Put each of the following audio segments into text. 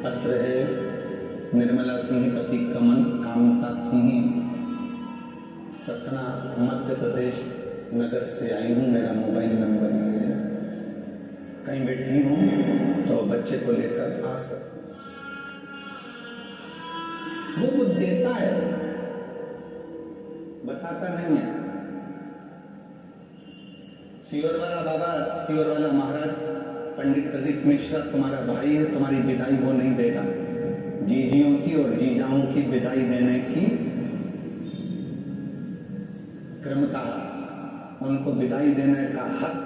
पत्र है निर्मला सिंह पति कमल कामता सिंह, सतना मध्य प्रदेश नगर से आई हूँ। मेरा मोबाइल नंबर ये है, कहीं बैठी हूँ तो बच्चे को लेकर आ सकते। वो कुछ देता है, बताता नहीं है। सीवर वाला बाबा, सीवर वाला महाराज पंडित प्रदीप मिश्रा तुम्हारा भाई है, तुम्हारी विदाई वो नहीं देगा। जीजियों की और जीजाओं की विदाई देने की क्रम का, उनको विदाई देने का हक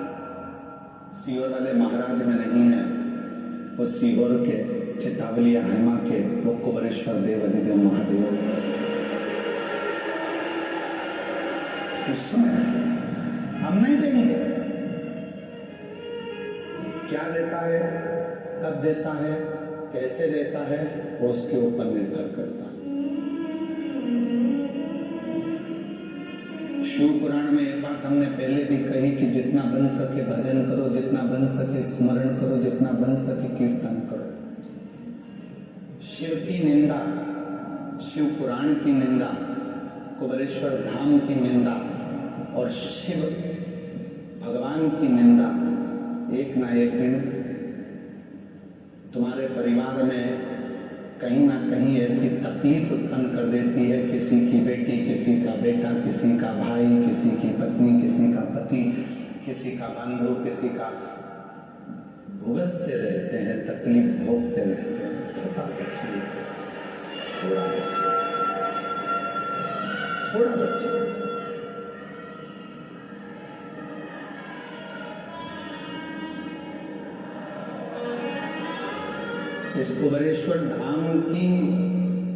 सीहोर वाले महाराज में नहीं है। वो सीहोर के चितावलिया हेमा के वो कुबरेश्वर देव अधिदेव महादेव उस समय हम नहीं देंगे। क्या देता है, कब देता है, कैसे देता है, वो उसके ऊपर निर्भर करता है। शिव पुराण में एक बात हमने पहले भी कही कि जितना बन सके भजन करो, जितना बन सके स्मरण करो, जितना बन सके कीर्तन करो। शिव की निंदा, शिव पुराण की निंदा, कुबरेश्वर धाम की निंदा और शिव भगवान की निंदा एक ना एक दिन तुम्हारे परिवार में कहीं ना कहीं ऐसी तकलीफ उत्पन्न कर देती है। किसी की बेटी, किसी का बेटा, किसी का भाई, किसी की पत्नी, किसी का पति, किसी का बंधु, किसी का भुगतते रहते हैं, तकलीफ भोगते रहते हैं। थोड़ा बचिए, थोड़ा बचिए, थोड़ा बचिए। इस कुबरेश्वर धाम की,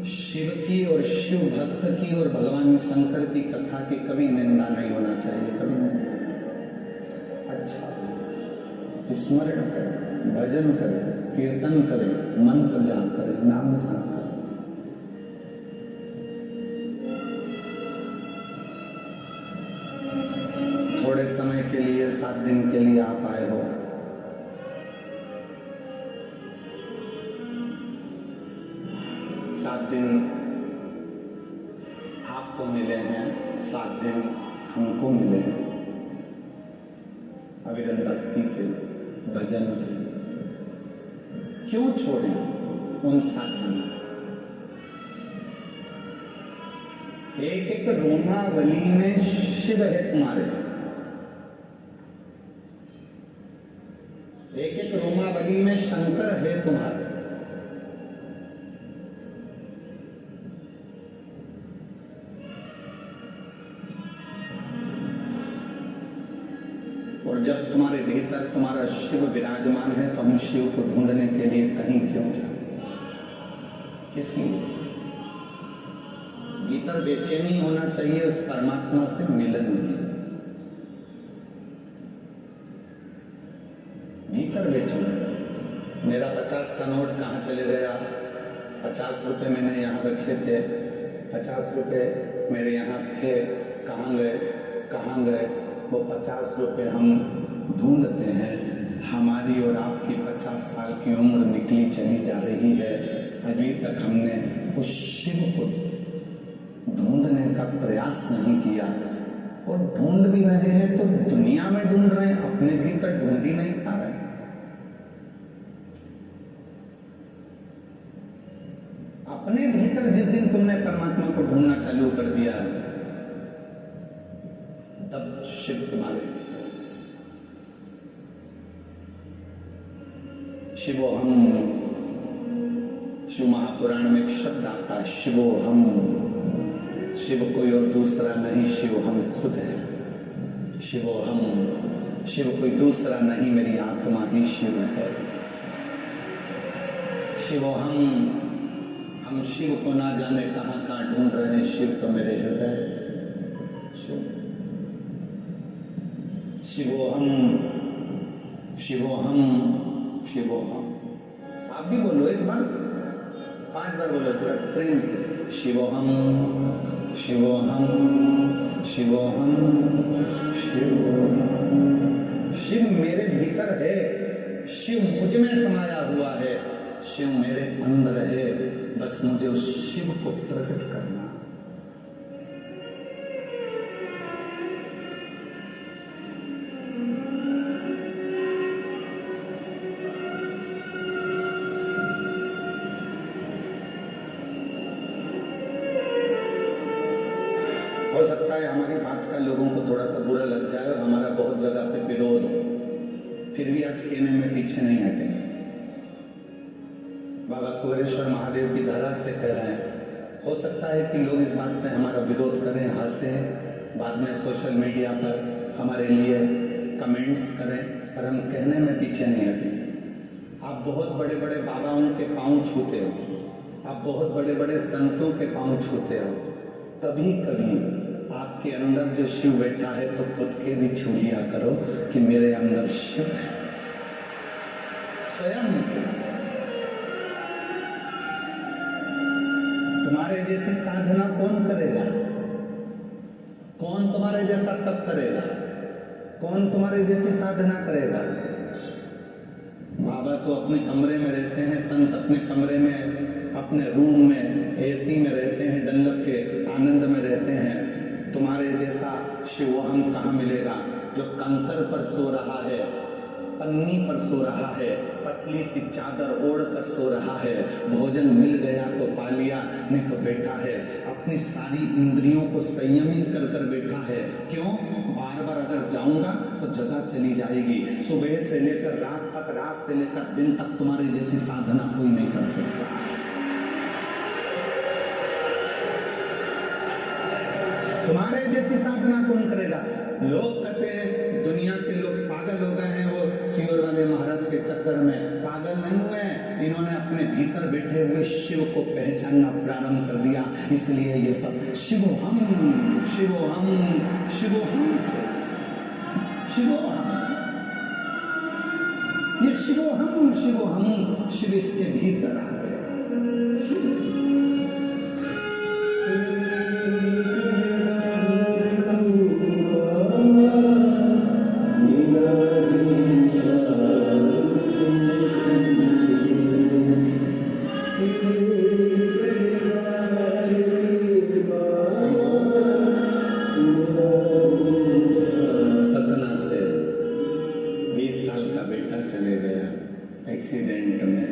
शिव की और शिव भक्त की और भगवान शंकर की कथा की कभी निंदा नहीं होना चाहिए, कभी निंदा। अच्छा स्मरण करें, भजन करें, कीर्तन करें, मंत्र जाप करें, नाम जाप करें। थोड़े समय के लिए, 7 दिन के लिए आप आए हो, 7 दिन आपको मिले हैं, 7 दिन हमको मिले हैं अविरल भक्ति के, भजन के। क्यों छोड़ें उन 7 दिन? एक एक रोमावली में शिव है तुम्हारे, एक एक रोमावली में शंकर है तुम्हारे। और जब तुम्हारे भीतर तुम्हारा शिव विराजमान है तो हम शिव को ढूंढने के लिए कहीं क्यों जाएं? इसलिए भीतर बेचैनी होना चाहिए उस परमात्मा से मिलन की। भीतर बेचैनी, मेरा 50 का नोट कहाँ चले गया, 50 रुपए मैंने यहाँ रखे थे, 50 रुपए मेरे यहाँ थे, कहाँ गए, कहाँ गए? वो 50 रुपए हम ढूंढते हैं। हमारी और आपकी 50 साल की उम्र निकली चली जा रही है, अभी तक हमने उस शिव को ढूंढने का प्रयास नहीं किया। और ढूंढ भी रहे हैं तो दुनिया में ढूंढ रहे हैं, अपने भीतर ढूंढ ही नहीं पा रहे। अपने भीतर जिस दिन तुमने परमात्मा को ढूंढना चालू कर दिया है, तब शिव तुम्हारे शिवोहम, शिव महापुराण में एक शब्द आता है शिवोहम। शिव कोई और दूसरा नहीं, शिव हम खुद है। शिवोहम, शिव कोई दूसरा नहीं, मेरी आत्मा ही शिव है। शिवोहम, हम शिव को ना जाने कहां कहां ढूंढ रहे हैं, शिव तो मेरे हृदय। शिवोहम, शिवोहम, शिवोहम। आप भी बोलो एक बार, 5 बार बोलो थोड़ा प्रेम से। शिवोहम, शिवोहम, शिवोहम, शिवोहम। शिव मेरे भीतर है, शिव मुझ में समाया हुआ है, शिव मेरे अंदर है, बस मुझे उस शिव को प्रकट करना। हो सकता है हमारी बात का लोगों को थोड़ा सा बुरा लग जाए और हमारा बहुत जगह पे विरोध हो, फिर भी आज कहने में पीछे नहीं हटेंगे। बाबा कुबेरेश्वर महादेव की धरा से कह रहे हैं, हो सकता है कि लोग इस बात पे हमारा विरोध करें, हंसें, बाद में सोशल मीडिया पर हमारे लिए कमेंट्स करें, पर हम कहने में पीछे नहीं हटेंगे। आप बहुत बड़े बड़े बाबाओं के पांव छूते हो, आप बहुत बड़े बड़े संतों के पांव छूते हो, कभी कभी आपके अंदर जो शिव बैठा है तो खुद के भी छू लिया करो कि मेरे अंदर शिव है। स्वयं तुम्हारे जैसी साधना कौन करेगा? कौन तुम्हारे जैसा तप करेगा? कौन तुम्हारे जैसी साधना करेगा? बाबा तो अपने कमरे में रहते हैं, संत अपने कमरे में, अपने रूम में, एसी में रहते हैं, डल्लभ के आनंद में रहते हैं। तुम्हारे जैसा शिव हम कहाँ मिलेगा जो कंकर पर सो रहा है, पन्नी पर सो रहा है, पतली सी चादर ओढ़ कर सो रहा है। भोजन मिल गया तो पा लिया, नहीं तो बैठा है, अपनी सारी इंद्रियों को संयमित कर कर बैठा है। क्यों? बार बार अगर जाऊंगा तो जगह चली जाएगी। सुबह से लेकर रात तक, रात से लेकर दिन तक तुम्हारी जैसी साधना कोई नहीं कर सकता। तुम्हारे जैसी साधना कौन करेगा? लोग कहते हैं दुनिया के लोग पागल हो गए हैं, वो सियोर वाले महाराज के चक्कर में। पागल नहीं हुए, इन्होंने अपने भीतर बैठे हुए शिव को पहचानना प्रारंभ कर दिया, इसलिए ये सब शिवोहम शिवोहम शिवोहम शिवोहम, ये शिवोहम शिवोहम, शिव इसके भीतर आ गया। सतना से 20 साल का बेटा चले गया एक्सीडेंट में।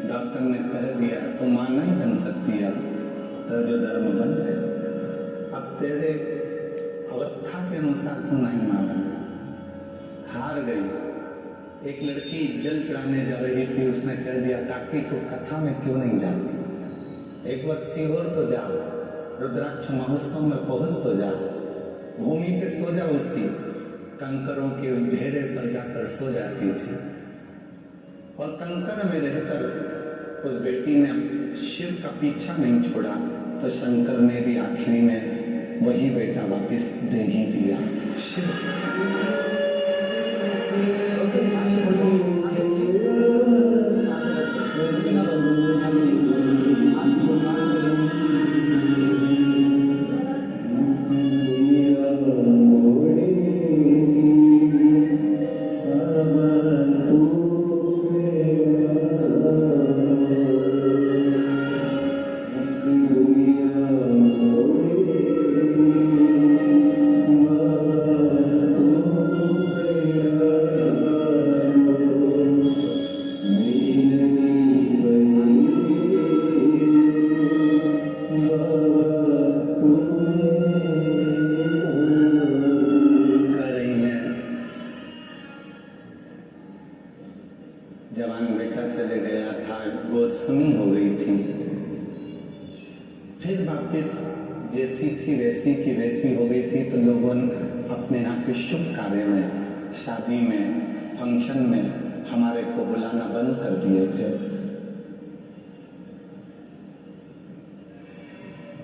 डॉक्टर ने कह दिया तो मां नहीं बन सकती, अब तो जो धर्म बन है, अब तेरे अवस्था के अनुसार तू नहीं मां बने, हार गई। एक लड़की जल चढ़ाने जा रही थी, उसने कह दिया काकी तू कथा में क्यों नहीं जाती, एक बार सीहोर तो जाओ, रुद्राक्ष महोत्सव में पहुंच तो जाओ, भूमि पे सो जाओ, उसकी कंकरों के उस ढेरे पर जाकर सो जाती थी। और कंकर में रहकर उस बेटी ने शिव का पीछा नहीं छोड़ा, तो शंकर ने भी आखिरी में वही बेटा वापस दे ही दिया। शिव जवान बेटा चले गया था, गोस्वामी हो गई थी, फिर वापिस जैसी थी वैसी की वैसी हो गई थी। तो लोगों ने अपने यहाँ के शुभ कार्य में, शादी में, फंक्शन में हमारे को बुलाना बंद कर दिए थे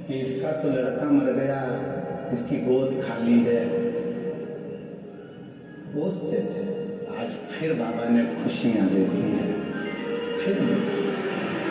कि इसका तो लड़का मर गया, इसकी गोद खाली है, पूछते थे। आज फिर बाबा ने खुशियां दे दी है, फिर